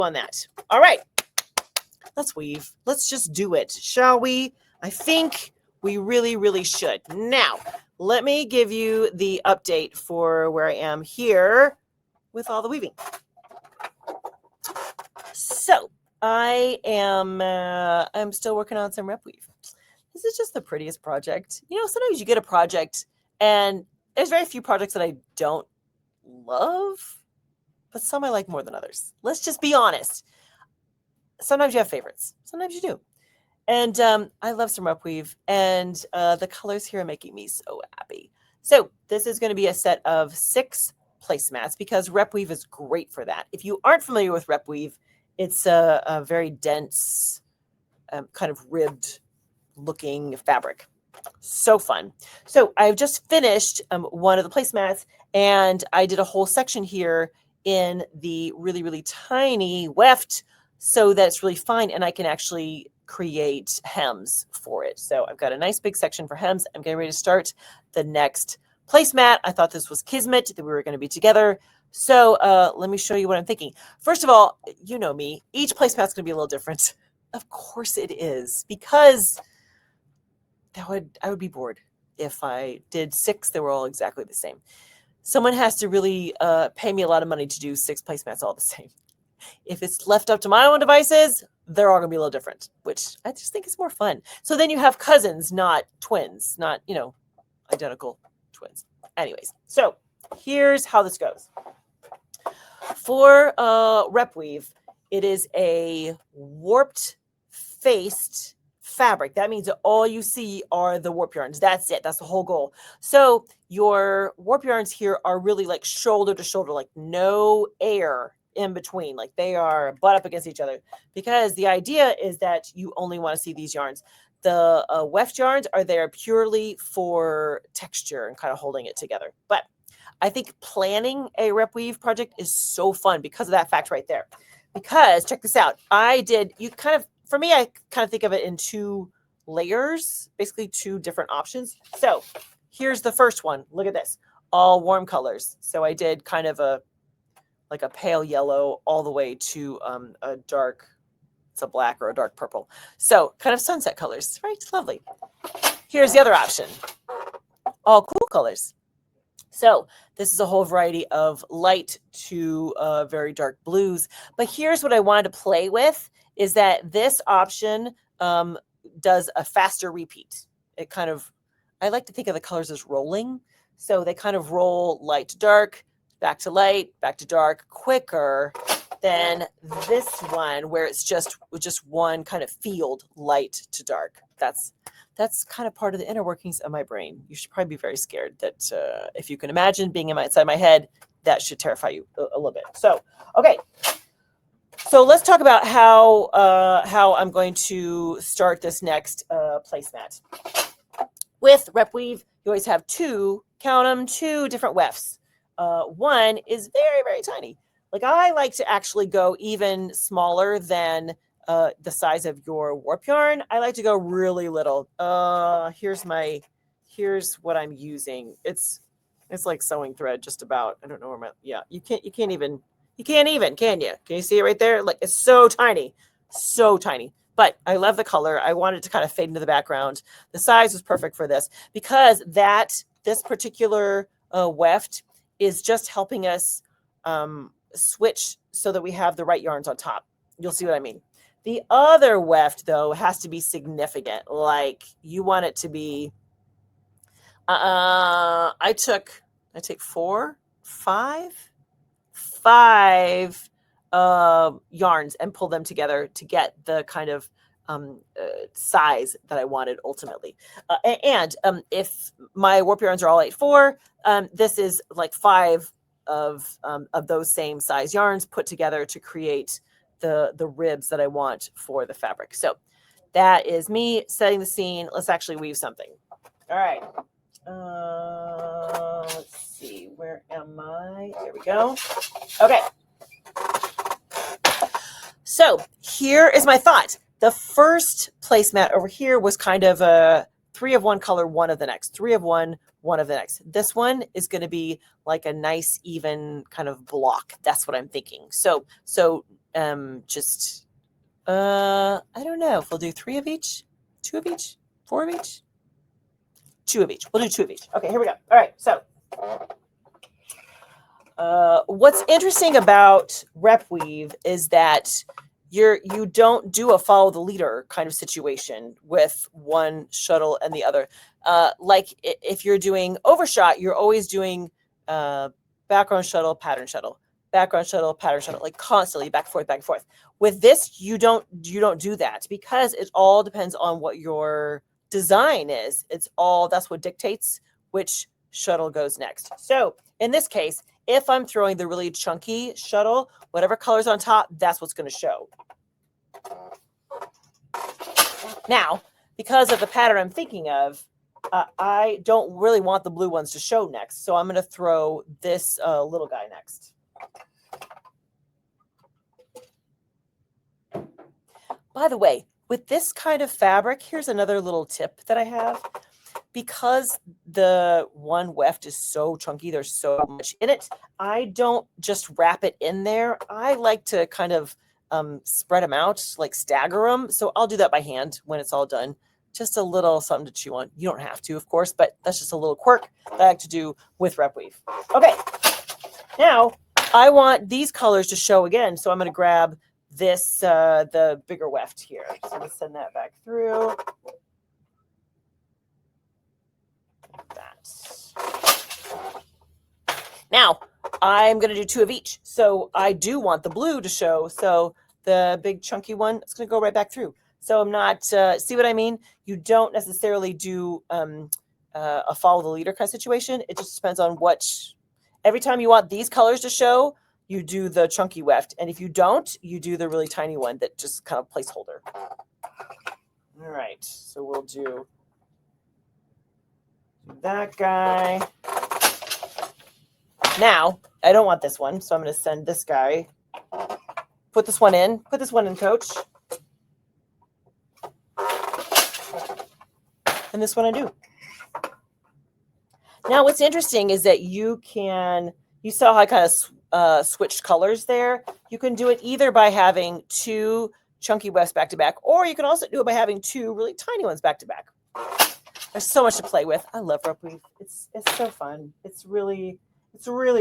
on that. All right, let's weave. Let's just do it, shall we? I think we really, really should. Now, let me give you the update for where I am here with all the weaving. So I'm still working on some rep weave. This is just the prettiest project. You know, sometimes you get a project and there's very few projects that I don't love, but some I like more than others. Let's just be honest. Sometimes you have favorites. Sometimes you do. And I love some rep weave, and the colors here are making me so happy. So this is going to be a set of 6 placemats because rep weave is great for that. If you aren't familiar with rep weave, it's a very dense, kind of ribbed looking fabric. So fun. So I've just finished one of the placemats, and I did a whole section here in the really, really tiny weft so that it's really fine, and I can actually create hems for it. So I've got a nice big section for hems. I'm getting ready to start the next placemat. I thought this was kismet that we were going to be together. So let me show you what I'm thinking. First of all, you know me, each placemat's going to be a little different. Of course it is, because I would be bored if I did 6 that were all exactly the same. Someone has to really pay me a lot of money to do 6 placemats all the same. If it's left up to my own devices, they're all going to be a little different, which I just think is more fun. So then you have cousins, not twins, not, you know, identical twins. Anyways, so here's how this goes. For rep weave, it is a warped faced fabric. That means that all you see are the warp yarns. That's it. That's the whole goal. So your warp yarns here are really like shoulder to shoulder, like no air in between, like they are butt up against each other, because the idea is that you only want to see these yarns. The weft yarns are there purely for texture and kind of holding it together. But I think planning a rep weave project is so fun because of that fact right there. Because check this out. For me, I kind of think of it in 2 layers, basically 2 different options. So here's the first one. Look at this, all warm colors. So I did kind of like a pale yellow all the way to a dark, it's a black or a dark purple. So kind of sunset colors, right? It's lovely. Here's the other option, all cool colors. So this is a whole variety of light to very dark blues. But here's what I wanted to play with is that this option does a faster repeat. I like to think of the colors as rolling. So they kind of roll light to dark, back to light, back to dark, quicker than this one where it's just one kind of field, light to dark. That's kind of part of the inner workings of my brain. You should probably be very scared that if you can imagine being inside my head, that should terrify you a little bit. So, okay. So let's talk about how I'm going to start this next placemat. With rep weave, you always have 2 different wefts. One is very, very tiny. Like I like to actually go even smaller than the size of your warp yarn. I like to go really little. Here's what I'm using. It's like sewing thread just about. I don't know where you can't even, can you? Can you see it right there? Like it's so tiny. But I love the color. I wanted to kind of fade into the background. The size was perfect for this because this particular weft is just helping us switch so that we have the right yarns on top. You'll see what I mean. The other weft, though, has to be significant. Like you want it to be, I take 5 yarns and pull them together to get the kind of size that I wanted ultimately. And if my warp yarns are all 8/4, this is like 5 of those same size yarns put together to create the ribs that I want for the fabric. So that is me setting the scene. Let's actually weave something. All right. Let's see. Where am I? There we go. Okay. So here is my thought. The first placemat over here was kind of a 3 of one color, 1 of the next, 3 of one, 1 of the next. This one is going to be like a nice even kind of block. That's what I'm thinking. So just I don't know if we'll do 3 of each, 2 of each, 4 of each, 2 of each. We'll do 2 of each. Okay, here we go. All right, so what's interesting about rep weave is that you don't do a follow the leader kind of situation with one shuttle and the other. Like if you're doing overshot, you're always doing background shuttle, pattern shuttle, background shuttle, pattern shuttle, like constantly back and forth, back and forth. With this, you don't do that because it all depends on what your design is. That's what dictates which shuttle goes next. So in this case, if I'm throwing the really chunky shuttle, whatever color's on top, that's what's going to show. Now, because of the pattern I'm thinking of, I don't really want the blue ones to show next. So I'm going to throw this little guy next. By the way, with this kind of fabric, here's another little tip that I have. Because the one weft is so chunky, there's so much in it, I don't just wrap it in there. I like to kind of spread them out, like stagger them. So I'll do that by hand when it's all done. Just a little something to chew on. You don't have to, of course, but that's just a little quirk that I like to do with rep weave. Okay, now I want these colors to show again. So I'm going to grab this, the bigger weft here. So I'm going to send that back through. Now, I'm going to do 2 of each. So I do want the blue to show. So the big chunky one, it's going to go right back through. So I'm not, see what I mean? You don't necessarily do a follow the leader kind of situation. It just depends on every time you want these colors to show, you do the chunky weft. And if you don't, you do the really tiny one that just kind of placeholder. All right. So we'll do that guy. Now, I don't want this one, so I'm going to send this guy. Put this one in, coach. And this one I do. Now, what's interesting is that you saw how I kind of switched colors there. You can do it either by having 2 chunky wefts back to back, or you can also do it by having 2 really tiny ones back to back. There's so much to play with. I love rep weave. It's so fun. It's really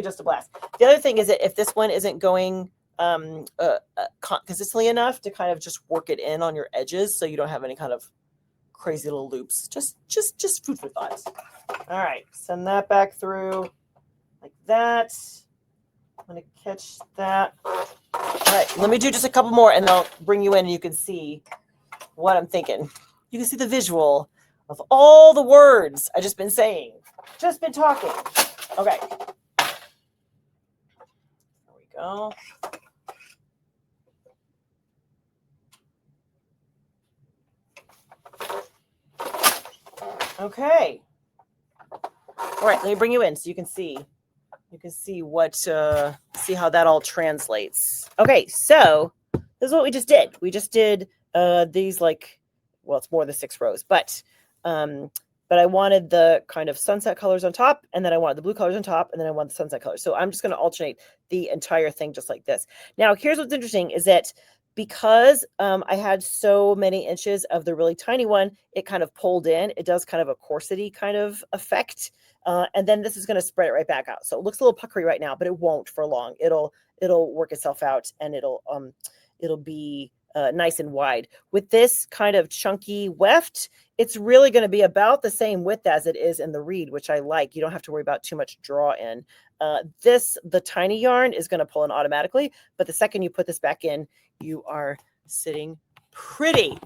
just a blast. The other thing is that if this one isn't going consistently enough to kind of just work it in on your edges so you don't have any kind of crazy little loops. Just food for thought. All right, send that back through like that. I'm going to catch that. All right, let me do just a couple more and I'll bring you in and you can see what I'm thinking. You can see the visual of all the words I just been saying, just been talking. Okay. There we go. Okay. All right, let me bring you in so you can see. You can see see how that all translates. Okay, so this is what we just did. We just did these it's more than 6 rows, but I wanted the kind of sunset colors on top, and then I wanted the blue colors on top, and then I want the sunset colors. So I'm just going to alternate the entire thing just like this. Now, here's what's interesting is that because I had so many inches of the really tiny one, it kind of pulled in. It does kind of a corsety kind of effect. And then this is going to spread it right back out. So it looks a little puckery right now, but it won't for long. It'll work itself out, and it'll be nice and wide. With this kind of chunky weft, it's really going to be about the same width as it is in the reed, which I like. You don't have to worry about too much draw in. The tiny yarn is going to pull in automatically, but the second you put this back in, you are sitting pretty.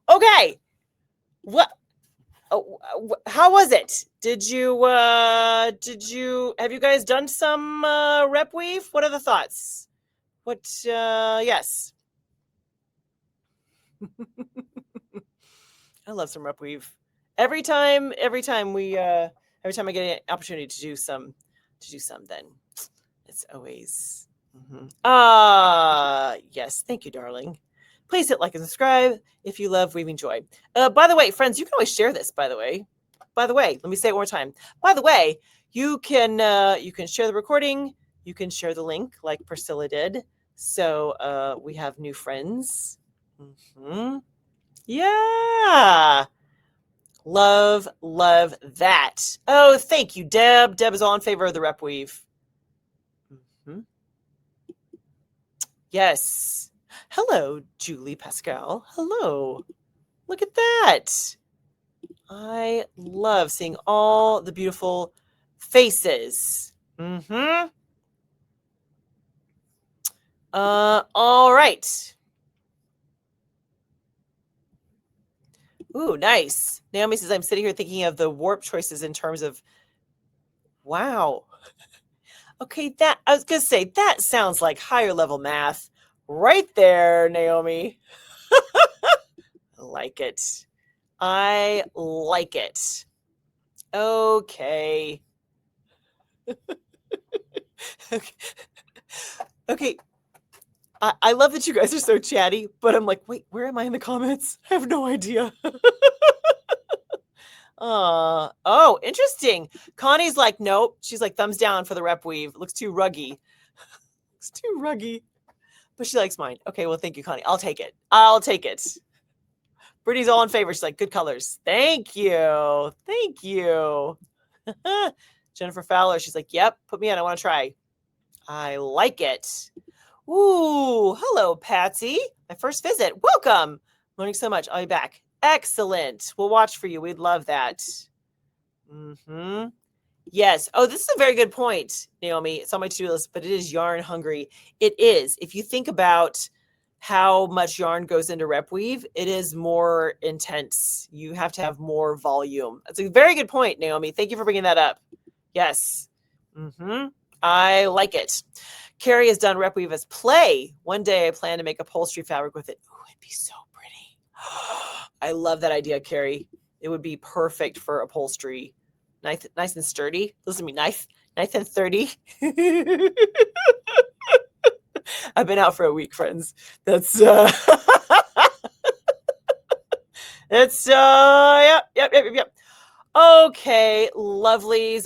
Okay. What? Oh, how was it? Have you guys done some rep weave? What are the thoughts? Yes. I love some rep weave. Every time I get an opportunity to do some, then it's always. Yes. Thank you, darling. Please hit like and subscribe if you love weaving joy. By the way, friends, you can always share this, by the way. By the way, let me say it one more time. By the way, you can share the recording. You can share the link like Priscilla did. So we have new friends. Yeah. Love that. Oh, thank you, Deb. Deb is all in favor of the rep weave. Yes. Hello, Julie Pascal. Hello. Look at that. I love seeing all the beautiful faces. All right. Ooh, nice. Naomi says, I'm sitting here thinking of the warp choices in terms of, wow. Okay, that I was gonna say that sounds like higher level math right there, Naomi. I like it. I like it. Okay. Okay. I love that you guys are so chatty, but I'm like, wait, where am I in the comments? I have no idea. Oh, interesting. Connie's like, nope. She's like, thumbs down for the rep weave. It looks too ruggy. It's too ruggy. But she likes mine. Okay, well, thank you, Connie. I'll take it. I'll take it. Brittany's all in favor. She's like, good colors. Thank you. Thank you. Jennifer Fowler, she's like, yep, put me in. I want to try. I like it. Ooh, hello, Patsy. My first visit. Welcome. Learning so much. I'll be back. Excellent. We'll watch for you. We'd love that. Yes. Oh, this is a very good point, Naomi. It's on my to-do list, but it is yarn hungry. It is. If you think about how much yarn goes into rep weave, it is more intense. You have to have more volume. That's a very good point, Naomi. Thank you for bringing that up. Yes. I like it. Carrie has done rep weave as play. One day I plan to make upholstery fabric with it. Oh, it'd be so pretty. I love that idea, Carrie. It would be perfect for upholstery. Nice and sturdy. Listen to me, nice and sturdy. I've been out for a week, friends. That's yep. Okay, lovelies.